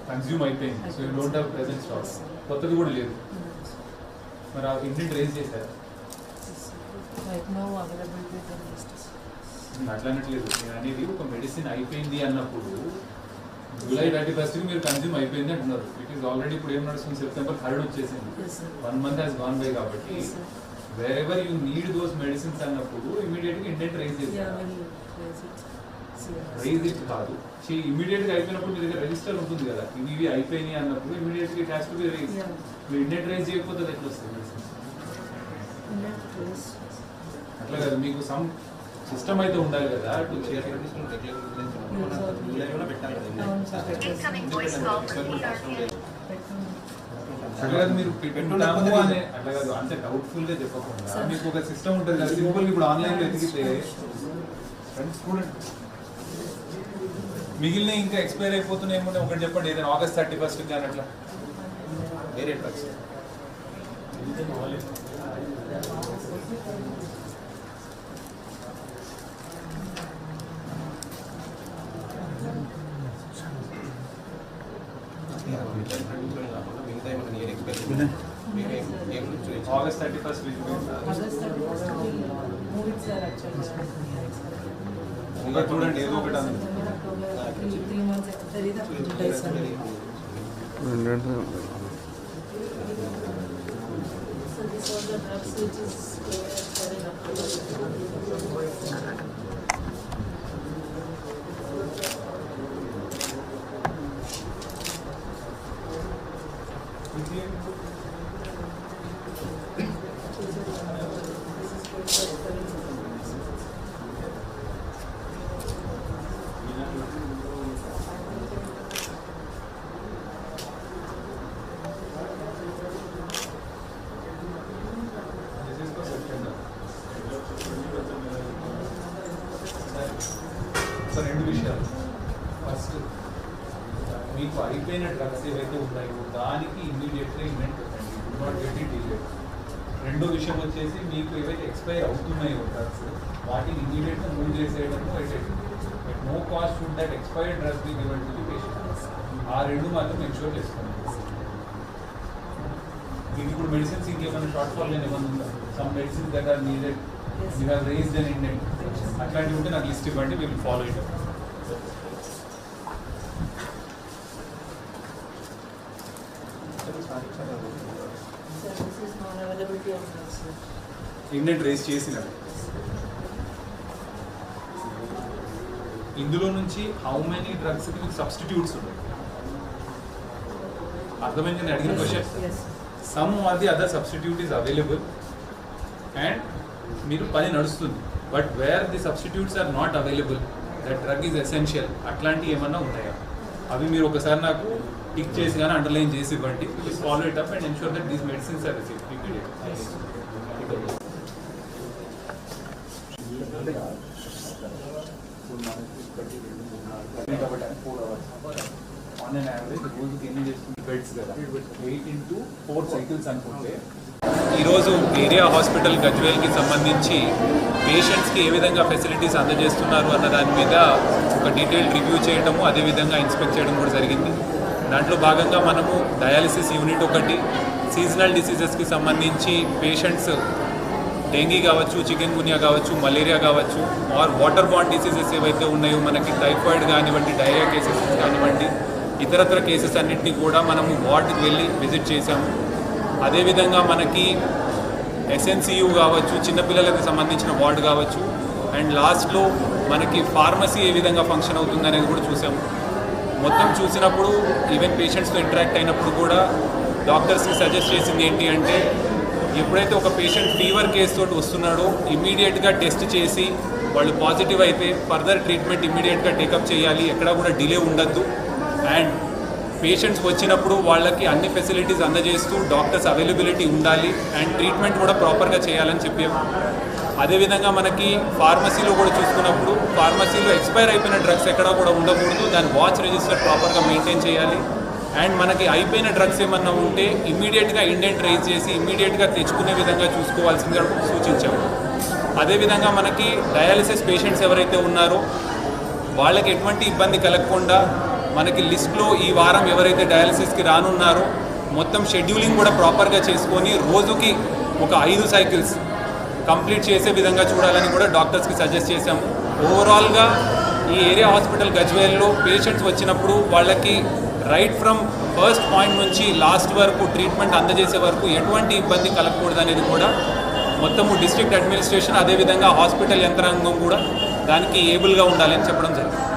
Consume అయిపోయింది. So you don't have present stock. కొత్తది కూడా లేదు. మరి ఆ ఇంటిని రేజ్ చేశారు అట్లా అనట్లేదు. నేను అనేది ఒక మెడిసిన్ అయిపోయింది అన్నప్పుడు జూలై 31st మీరు కన్స్యూమ్ అయిపోయింది అంటున్నారు. ఇట్ ఈస్ ఆల్రెడీ ఇప్పుడు ఏం నడుస్తుంది, September 3rd వచ్చేసింది. 1 month హ్యాస్ గాన్ బై. కాబట్టి wear ever you need those medicines అన్నప్పుడు ఇమీడియట్గా ఇంటెంట్ రైజ్ చేస్తారు. రైజ్ ఇట్ కాదు, ఇమీడియట్గా అయిపోయినప్పుడు మీ దగ్గర రిజిస్టర్ ఉంటుంది కదా, ఇవి అయిపోయినాయి అన్నప్పుడు ఇమీడియట్గా it has to be raise. మీరు ఇంటెంట్ రైజ్ చేయకపోతే ఎట్లా వస్తుంది? అట్లా కదా, మీకు సమ్ సిస్టమ్ అయితే ఉండాలి కదా. మీరు పెట్టాము అనే అట్లా కాదు, అంతే డౌట్ఫుల్ గా చెప్పకుండా మీకు ఒక సిస్టమ్ ఉంటుంది కదా. సింపుల్ ఇప్పుడు ఆన్లైన్ లో ఎదిగితే మిగిలిన ఇంకా ఎక్స్పైర్ అయిపోతున్నాయి ఏమో ఒకటి చెప్పండి. ఏదైనా August 31st కానీ అట్లా వేరే డ్రగ్స్ August 31st ఇంకా చూడండి ఏదో ఒకటి రెండు విషయాలు. ఫస్ట్, మీకు అయిపోయిన డ్రగ్స్ ఏవైతే ఉన్నాయో దానికి ఇమ్మీడియట్గా ఇన్వెంట్ పెట్టండి, do not get it delayed. రెండో విషయం వచ్చేసి మీకు ఏవైతే ఎక్స్పైర్ అవుతున్నాయో డ్రగ్స్ వాటిని ఇమ్మీడియట్గా మూవ్ చేసేయడము. At no cost should that expired drugs be given to the patient. ఆ రెండు మాత్రం ఎన్షూర్ చేసుకోండి. మీకు ఇప్పుడు మెడిసిన్స్ ఇంకేమైనా షార్ట్ ఫాల్ ఏమైనా ఉందా? Some medicines that are needed, you have raised an indent, అట్లాంటివి ఉంటే నాకు లిస్ట్ ఇవ్వండి, will follow it. Indent raise చేసిన ఇందులో నుంచి హౌ మెనీ డ్రగ్స్ కి మీకు సబ్స్టిట్యూట్స్ ఉన్నాయి? అర్థమైంది నేను అడిగిన question. Some are the other substitute is available and మీరు పని నడుస్తుంది. But where the substitutes are not available, that drug is essential, అట్లాంటివి ఏమన్నా ఉన్నాయా? అవి మీరు ఒకసారి నాకు టిక్ చేసి కానీ అండర్లైన్ చేసి ఇవ్వండి. Please follow it up and ensure that these medicines are received immediately. On an average రోజుకి ఎన్ని చేస్తుంది బెడ్స్ కదా, 8 into 4 సైకిల్స్ అనుకుంటే. ఈరోజు ఏరియా హాస్పిటల్ గజ్వేల్కి సంబంధించి పేషెంట్స్కి ఏ విధంగా ఫెసిలిటీస్ అందజేస్తున్నారు అన్న దాని మీద ఒక డీటెయిల్డ్ రివ్యూ చేయడము, అదేవిధంగా ఇన్స్పెక్ట్ చేయడం కూడా జరిగింది. దాంట్లో భాగంగా మనము డయాలిసిస్ యూనిట్ ఒకటి, సీజనల్ డిసీజెస్కి సంబంధించి పేషెంట్స్ డెంగీ కావచ్చు, చికెన్ గున్యా కావచ్చు, మలేరియా కావచ్చు, ఆర్ వాటర్ బాండ్ డిసీజెస్ ఏవైతే ఉన్నాయో మనకి టైఫాయిడ్ కానివ్వండి, డయేరియా కేసెస్ కానివ్వండి, ఇతరత్ర కేసెస్ అన్నింటినీ కూడా మనము వార్డుకి వెళ్ళి విజిట్ చేశాము. అదేవిధంగా మనకి SNCU కావచ్చు, చిన్నపిల్లలకు సంబంధించిన వార్డు కావచ్చు, అండ్ లాస్ట్లో మనకి ఫార్మసీ ఏ విధంగా ఫంక్షన్ అవుతుంది అనేది కూడా చూసాము. మొత్తం చూసినప్పుడు ఈవెన్ పేషెంట్స్తో ఇంటరాక్ట్ అయినప్పుడు కూడా డాక్టర్స్కి సజెస్ట్ చేసింది ఏంటి అంటే ఎప్పుడైతే ఒక పేషెంట్ ఫీవర్ కేసు తోటి వస్తున్నాడో ఇమీడియట్గా టెస్ట్ చేసి వాళ్ళు పాజిటివ్ అయితే ఫర్దర్ ట్రీట్మెంట్ ఇమీడియట్గా టేకప్ చేయాలి, ఎక్కడా కూడా డిలే ఉండద్దు. అండ్ పేషెంట్స్ వచ్చినప్పుడు వాళ్ళకి అన్ని ఫెసిలిటీస్ అందజేస్తూ డాక్టర్స్ అవైలబిలిటీ ఉండాలి అండ్ ట్రీట్మెంట్ కూడా ప్రాపర్గా చేయాలని చెప్పాము. అదేవిధంగా మనకి ఫార్మసీలో కూడా చూసుకున్నప్పుడు ఫార్మసీలో ఎక్స్పైర్ అయిపోయిన డ్రగ్స్ ఎక్కడా కూడా ఉండకూడదు, దాని వాచ్ రిజిస్టర్ ప్రాపర్గా మెయింటైన్ చేయాలి. అండ్ మనకి అయిపోయిన డ్రగ్స్ ఏమన్నా ఉంటే ఇమీడియట్గా ఇండెంట్ రైజ్ చేసి ఇమీడియట్గా తెచ్చుకునే విధంగా చూసుకోవాల్సిందిగా సూచించాము. అదేవిధంగా మనకి డయాలిసిస్ పేషెంట్స్ ఎవరైతే ఉన్నారో వాళ్ళకి ఎటువంటి ఇబ్బంది కలగకుండా మనకి లిస్ట్లో ఈ వారం ఎవరైతే డయాలిసిస్కి రానున్నారో మొత్తం షెడ్యూలింగ్ కూడా ప్రాపర్గా చేసుకొని రోజుకి ఒక 5 సైకిల్స్ కంప్లీట్ చేసే విధంగా చూడాలని కూడా డాక్టర్స్కి సజెస్ట్ చేశాము. ఓవరాల్గా ఈ ఏరియా హాస్పిటల్ గజ్వేల్లో పేషెంట్స్ వచ్చినప్పుడు వాళ్ళకి రైట్ ఫ్రమ్ ఫస్ట్ పాయింట్ నుంచి లాస్ట్ వరకు ట్రీట్మెంట్ అందజేసే వరకు ఎటువంటి ఇబ్బంది కలగకూడదు అనేది కూడా మొత్తము డిస్ట్రిక్ట్ అడ్మినిస్ట్రేషన్ అదేవిధంగా హాస్పిటల్ యంత్రాంగం కూడా దానికి ఏబుల్గా ఉండాలని చెప్పడం జరిగింది.